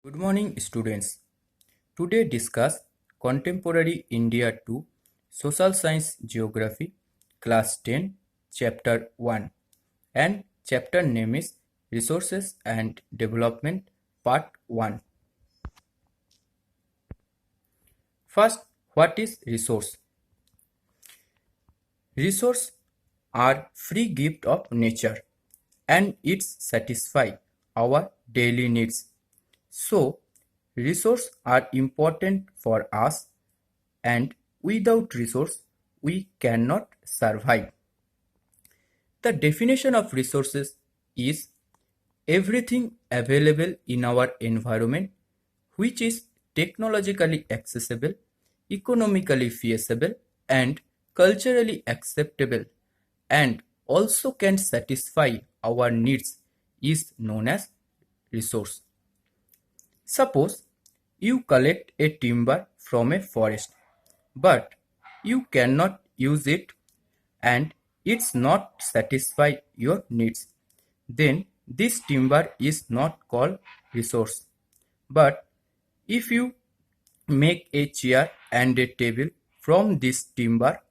Good morning, students. Today discuss Contemporary India 2 Social Science Geography Class 10 Chapter 1 and chapter name is Resources and Development Part 1. First, what is resource? Resources are free gift of nature and it satisfy our daily needs. So, resources are important for us and without resource we cannot survive. The definition of resources is everything available in our environment which is technologically accessible, economically feasible and culturally acceptable and also can satisfy our needs is known as resource. Suppose you collect a timber from a forest, but you cannot use it and it's not satisfy your needs. Then this timber is not called resource. But if you make a chair and a table from this timber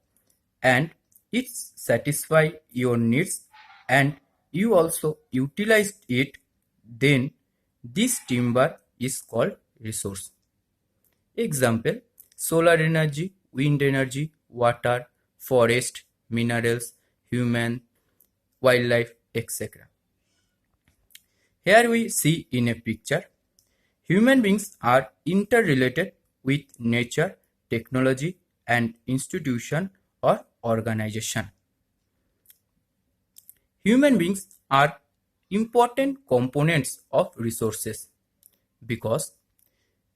and it satisfy your needs and you also utilized it, then this timber is called resource. Example: solar energy, wind energy, water, forest, minerals, human, wildlife, etc. Here we see in a picture, human beings are interrelated with nature, technology and institution or organization. Human beings are important components of resources because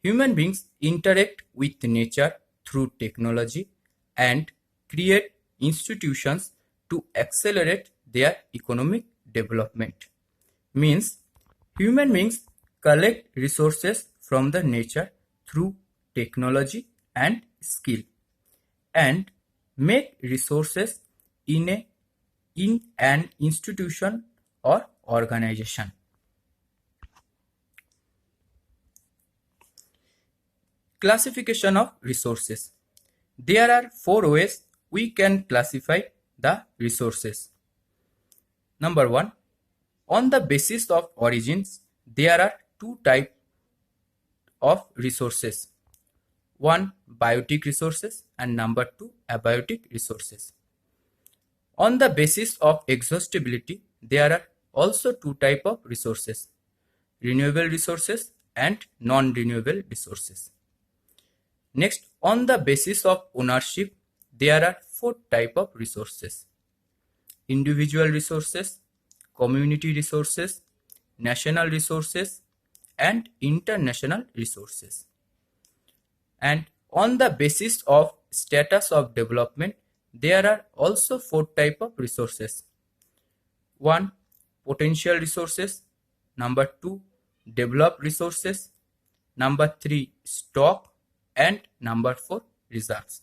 human beings interact with nature through technology and create institutions to accelerate their economic development. Means human beings collect resources from the nature through technology and skill and make resources in an institution or organization. Classification of resources. There are 4 ways we can classify the resources. Number 1. On the basis of origins, there are 2 types of resources. One, biotic resources and number 2, abiotic resources. On the basis of exhaustibility, there are also 2 types of resources. Renewable resources and non-renewable resources. Next, on the basis of ownership, there are 4 types of resources. Individual resources, community resources, national resources, and international resources. And on the basis of status of development, there are also 4 types of resources. 1. Potential resources. Number 2. Developed resources. Number 3. Stock. And number 4. Reserves.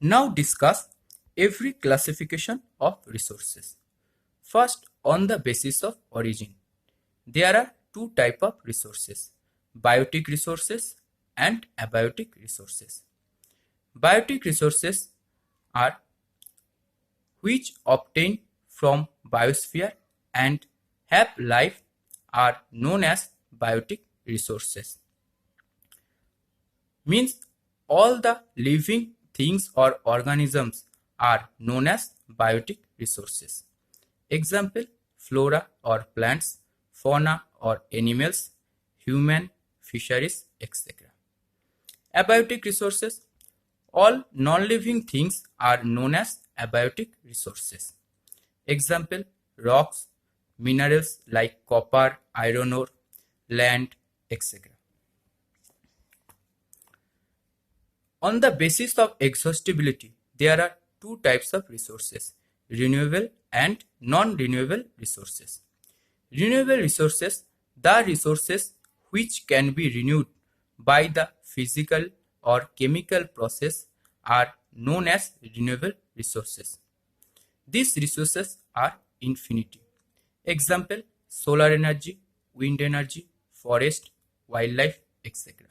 Now discuss every classification of resources. First, on the basis of origin. There are 2 types of resources. Biotic resources and abiotic resources. Biotic resources are which obtained from biosphere and have life are known as biotic resources. Means all the living things or organisms are known as biotic resources. Example: flora or plants, fauna or animals, human, fisheries, etc. Abiotic resources. All non-living things are known as abiotic resources. Example: rocks, minerals like copper, iron ore, land, etc. On the basis of exhaustibility, there are 2 types of resources: renewable and non-renewable resources. Renewable resources, the resources which can be renewed by the physical or chemical process, are known as renewable resources. These resources are infinity. Example: solar energy, wind energy, forest, wildlife, etc.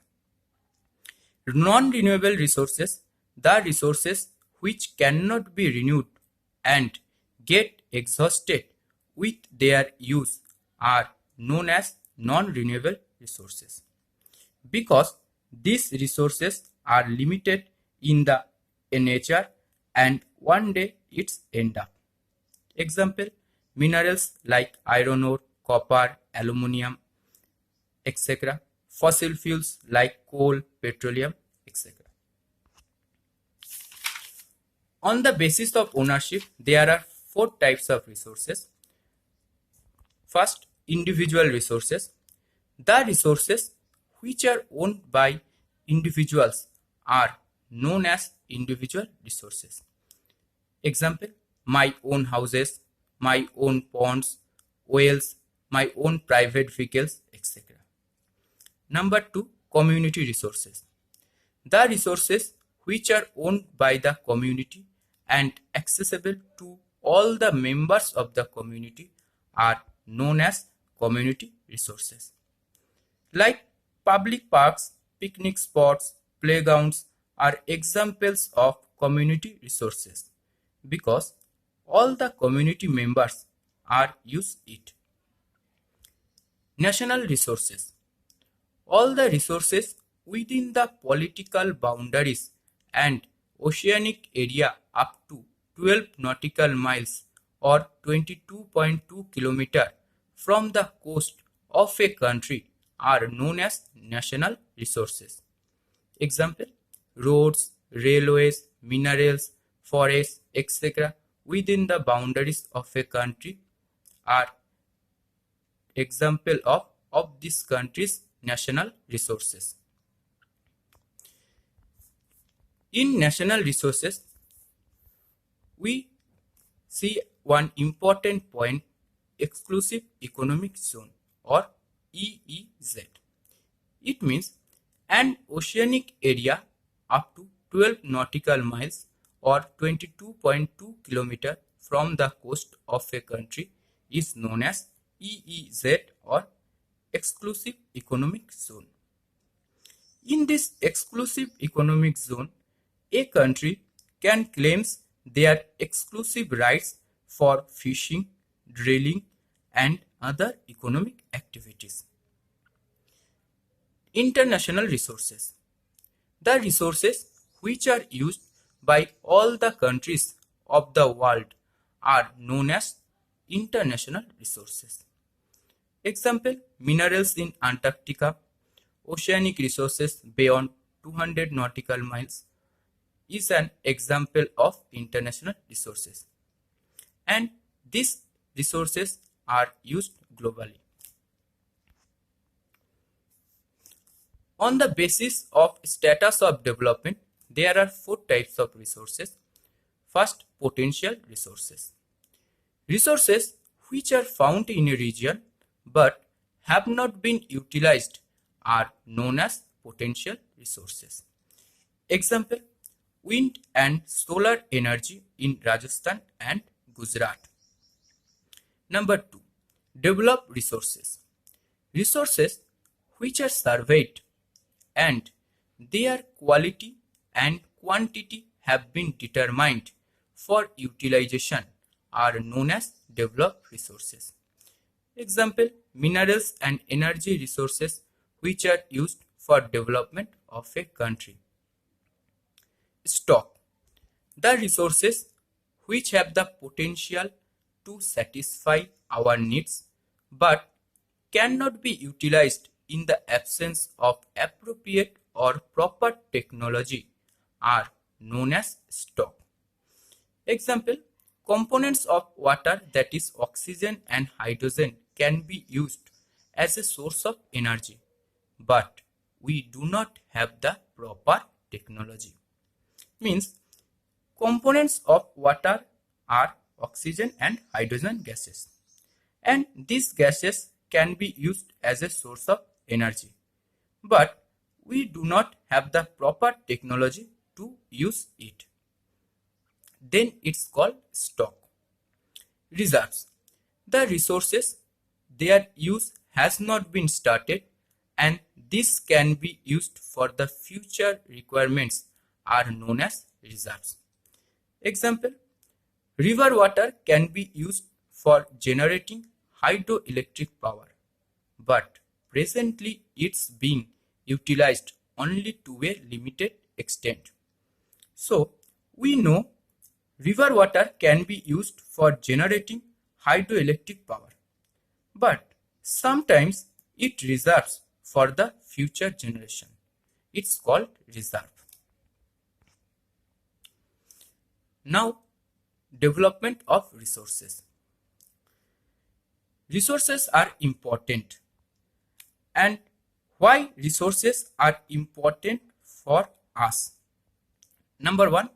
Non-renewable resources, the resources which cannot be renewed and get exhausted with their use, are known as non-renewable resources. Because these resources are limited in the nature and one day it's end up. Example, minerals like iron ore, copper, aluminium, etc. Fossil fuels like coal, petroleum, etc. On the basis of ownership, there are four types of resources. First, individual resources. The resources which are owned by individuals are known as individual resources. Example, my own houses, my own ponds, wells, my own private vehicles, etc. Number two, community resources. The resources which are owned by the community and accessible to all the members of the community are known as community resources. Like public parks, picnic spots, playgrounds are examples of community resources because all the community members are use it. National resources. All the resources within the political boundaries and oceanic area up to 12 nautical miles or 22.2 km from the coast of a country are known as national resources. Example, roads, railways, minerals, forests, etc. within the boundaries of a country are example of this country's national resources. In national resources, we see one important point, exclusive economic zone or EEZ. It means an oceanic area up to 12 nautical miles or 22.2 km from the coast of a country is known as EEZ or exclusive economic zone. In this exclusive economic zone, a country can claim their exclusive rights for fishing, drilling, and other economic activities. International resources. The resources which are used by all the countries of the world are known as international resources. Example, minerals in Antarctica, oceanic resources beyond 200 nautical miles is an example of international resources. And these resources are used globally. On the basis of status of development, there are four types of resources. First, potential resources. Resources which are found in a region but have not been utilized are known as potential resources. Example, wind and solar energy in Rajasthan and Gujarat. Number two, developed resources. Resources which are surveyed and their quality and quantity have been determined for utilization are known as developed resources. Example, minerals and energy resources which are used for development of a country. Stock. The resources which have the potential to satisfy our needs but cannot be utilized in the absence of appropriate or proper technology are known as stock. Example, components of water, that is oxygen and hydrogen, can be used as a source of energy, but we do not have the proper technology. Means components of water are oxygen and hydrogen gases, and these gases can be used as a source of energy, but we do not have the proper technology to use it. Then it's called stock. Reserves. The resources, their use has not been started and this can be used for the future requirements are known as reserves. Example, river water can be used for generating hydroelectric power, but presently it's being utilized only to a limited extent. So, we know river water can be used for generating hydroelectric power, but sometimes it reserves for the future generation. It's called reserve. Now, development of resources. Resources are important, and why resources are important for us? Number one,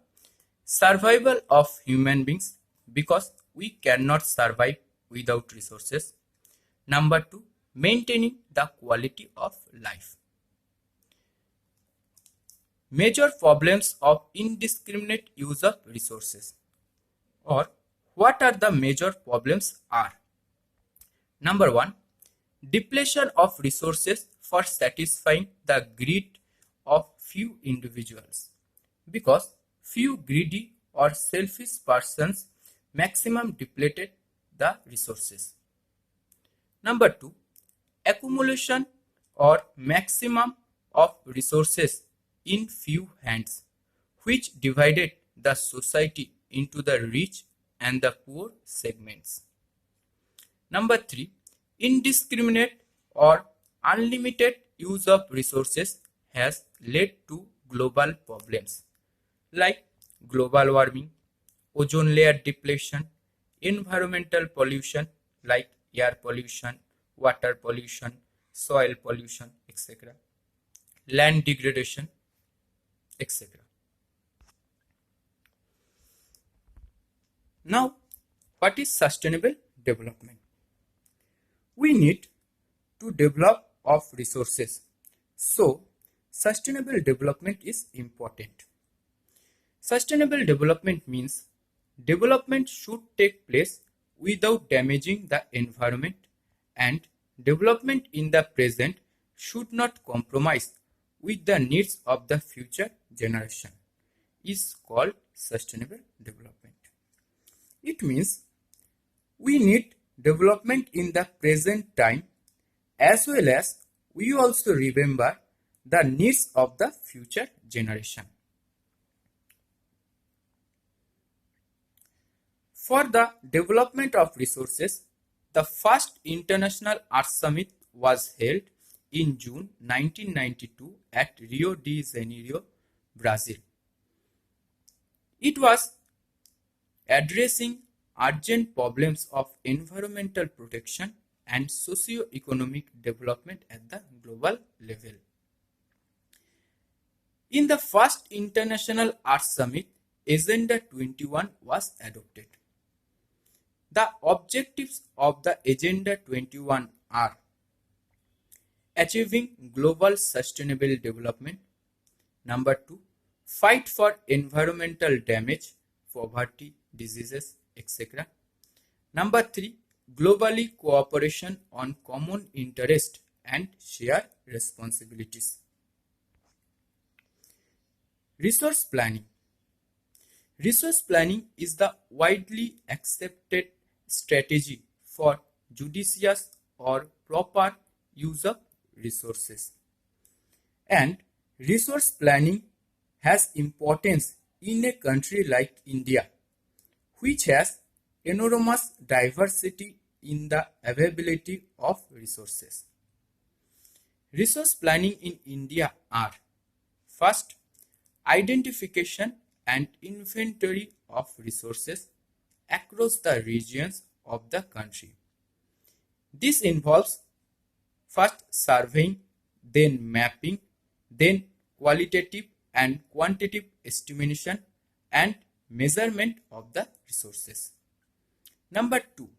survival of human beings, because we cannot survive without resources. Number two, maintaining the quality of life. Major problems of indiscriminate use of resources, or what are the major problems are? Number one, depletion of resources for satisfying the greed of few individuals, because few greedy or selfish persons maximum depleted the resources. Number two, accumulation or maximum of resources in few hands, which divided the society into the rich and the poor segments. Number three, indiscriminate or unlimited use of resources has led to global problems like global warming, ozone layer depletion, environmental pollution like air pollution, water pollution, soil pollution, etc., land degradation, etc. Now, what is sustainable development? We need to develop of resources. So, sustainable development is important. Sustainable development means development should take place without damaging the environment, and development in the present should not compromise with the needs of the future generation is called sustainable development. It means we need development in the present time, as well as we also remember the needs of the future generation. For the development of resources, the first International Earth Summit was held in June 1992 at Rio de Janeiro, Brazil. It was addressing urgent problems of environmental protection and socio-economic development at the global level. In the first International Earth Summit, Agenda 21 was adopted. The objectives of the Agenda 21 are achieving global sustainable development. Number two, fight for environmental damage, poverty, diseases, etc. Number three, globally cooperation on common interest and share responsibilities. Resource planning. Resource planning is the widely accepted strategy for judicious or proper use of resources. And resource planning has importance in a country like India, which has enormous diversity in the availability of resources. Resource planning in India are: first, identification and inventory of resources across the regions of the country. This involves first surveying, then mapping, then qualitative and quantitative estimation and measurement of the resources. Number two,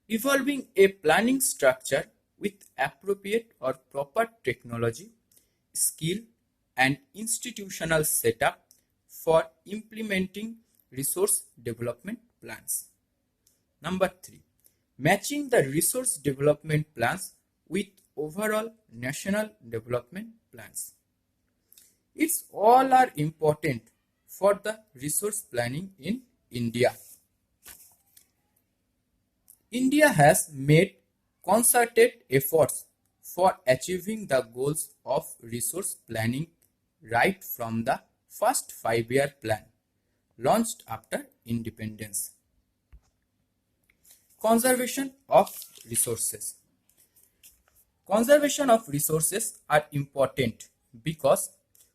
evolving a planning structure with appropriate or proper technology, skill, and institutional setup for implementing resource development plans. Number three, matching the resource development plans with overall national development plans. It's all are important for the resource planning in India. India has made concerted efforts for achieving the goals of resource planning right from the first 5-year plan launched after independence. Conservation of resources. Conservation of resources are important because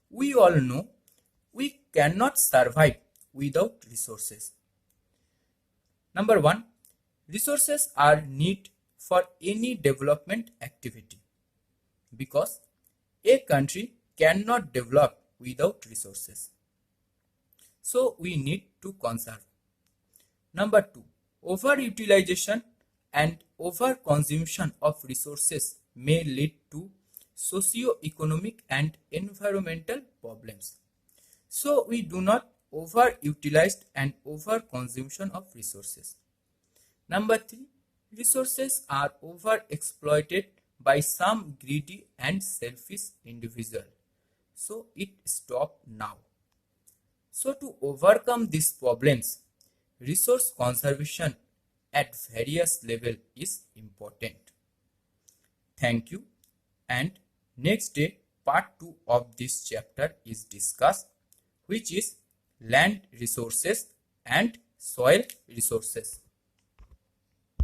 we all know we cannot survive without resources. Number 1. Resources are needed for any development activity because a country cannot develop without resources. So we need to conserve. Number 2. Overutilization and overconsumption of resources may lead to socio-economic and environmental problems. So we do not overutilize and overconsumption of resources. Number 3. Resources are overexploited by some greedy and selfish individual. So it stop now. So to overcome these problems, resource conservation at various levels is important. Thank you, and next day part 2 of this chapter is discussed, which is land resources and soil resources.